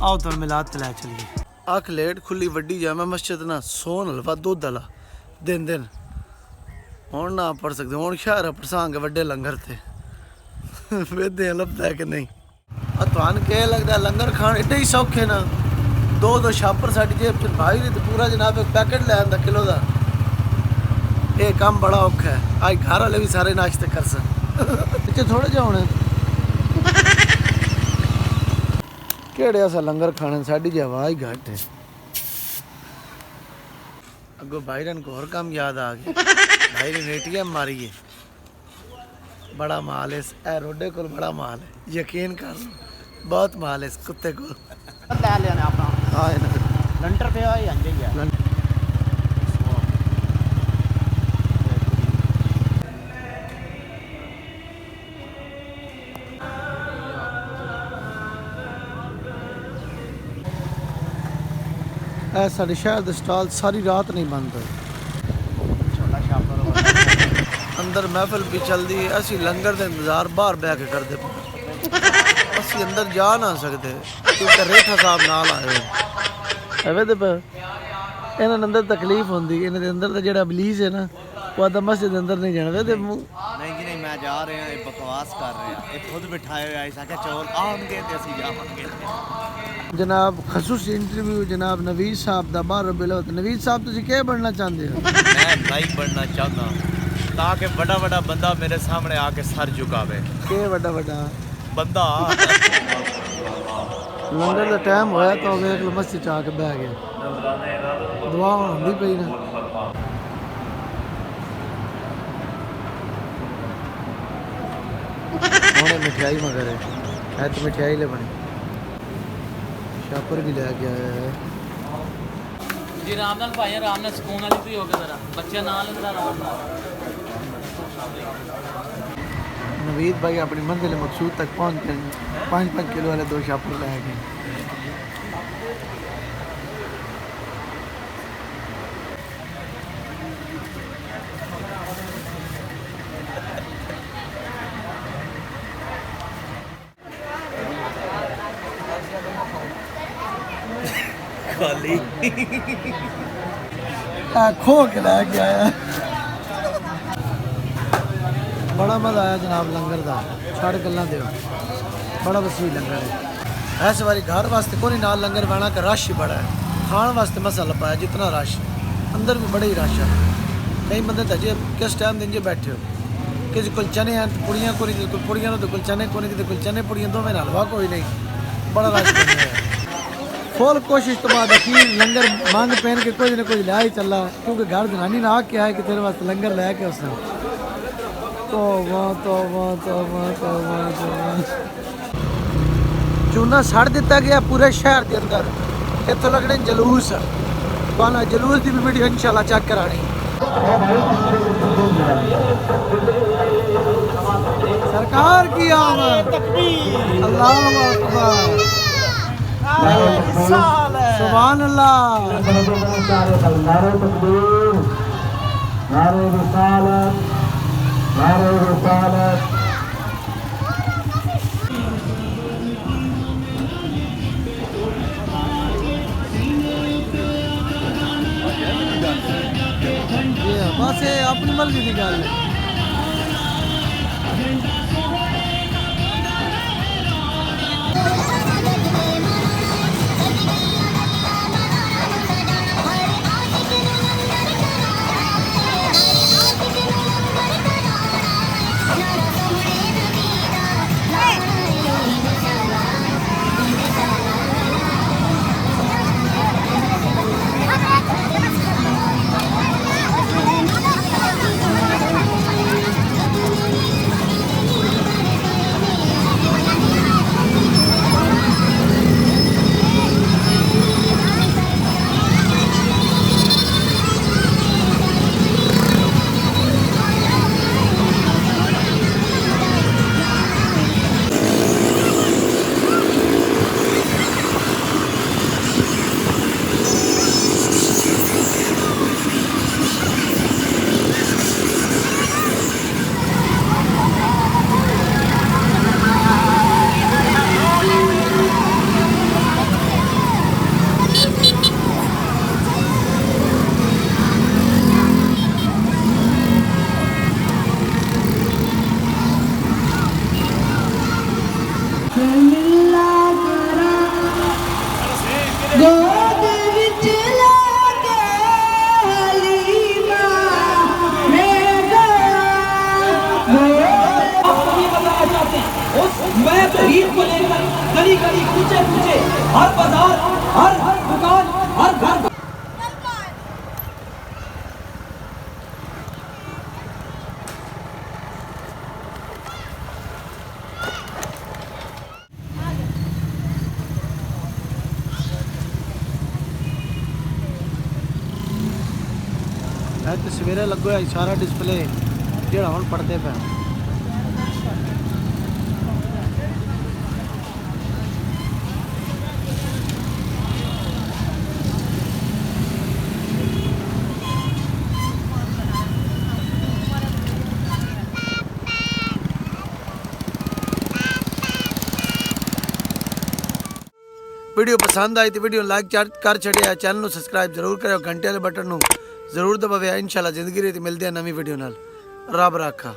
आओ तो मिलाद तला चलिए। अख लेट खुली वड्डी जामा मस्जिद ना सोन हलवा दुध वाला दिन दिन हूँ ना पढ़ सकते हूँ शहर पढ़सांगे वड्डे लंगर थे वेदे लभदा है कि नहीं। तुहान क्या लगता है लंगर खान एडे ही सौखे ना दो छापर साड़ी जेब च भाई तो पूरा जनाब एक पैकेट ले आंदा किलो का। ये काम बड़ा औखा है आज घर वाले भी सारे नाश्ते कर सन पिछे थोड़े जा होने केड़े असा लंगर खाने साड़ी जी आवाज घट है। अगो भाईरन को और काम याद आ गया भाई ने एटीएम मारी है बड़ा माल है ए रोडे को बड़ा माल है यकीन कर बहुत माल है इस कुत्ते को लंटर पे आई अंजे गया साढ़े शहर के स्टॉल सारी रात नहीं बंद हुए अंदर महफिल भी चलती है असी लंगर के इंतजार बाहर बह के करते असी अंदर जा ना सकते क्योंकि रेठा साहब नाल आए एवे तो इन्होंने अंदर तकलीफ होंगी इन्होंने अंदर का जो अबलीस है ना वो आदा मस्जिद अंदर नहीं जाना वे नहीं जी नहीं मैं जा रहे हैं बकवास कर रहे हैं ये खुद बिठाए हुए आए साके चौल आउणगे ते असी जावांगे। जनाब खसूस इंटरव्यू जनाब नवीद साहब का बाहर बिलो नवीद साहब तुम क्या बनना चाहते हो? मैं नाइक बनना चाहता ताकि बड़ा बड़ा बंदा मेरे सामने आके सर झुकावे। के बड़ा बड़ा बंदा लंगर का टाइम होया तो वेख लो मस्जिद आके बह गया दुआ होंदी पई ना। हुणे मिठाई मगर है तो मिठाई ले बनी शापर भी लैके आया है जी राम नाल भाई राम नाल सुकून वाली भी हो गया जरा बच्चे नाल आराम नाल। नवीद भाई अपनी मंजिल मकसूद तक पहुंच गए 5-5 किलो वाले 2 शापर लै गए। खो के लै के आया बड़ा मज़ा आया जनाब लंगर का छड़ गल्लां दे बड़ा वसी लंगर है इस बारी घर वास्ते कोई नाल लंगर बना कर रश ही बड़ा है खाने वास्ते मसाला पाया जितना रश अंदर भी बड़े ही रश है कई बंदे तो अजे किस टाइम दिन जे बैठे हो किसी को चने हैं पुड़ियाँ को नहीं कोई पुड़ियाँ तो कोई चने को नहीं कोई चने पुड़ियाँ दो में हलवा कोई नहीं बड़ा रश बन है। फुल कोशिश तो बाद अखीर लंगर मांग पहन के कोई ना कोई ला ही चला क्योंकि घर जनानी ना क्या है कि तेरे वास्ते लंगर लैके उसने तो चूना सड़ दिता गया पूरे शहर के अंदर इतों लगने जलूस तो जलूस की भी वीडियो इंशाल्लाह चेक करानी। सरकार की आमद अल्लाहु अकबर सुभान अल्लाह बस अपनी मर्जी की गल है। है तो सवेरे लगो है सारा डिस्प्ले जोड़ा हम पढ़ते पे वीडियो पसंद आई तो वीडियो लाइक कर छड़िया चैनल को सबसक्राइब जरूर करो घंटे वाले बटन जरूर दबावे इंशाल्लाह जिंदगी रीति मिलते हैं नवी वीडियो नाल रब राखा।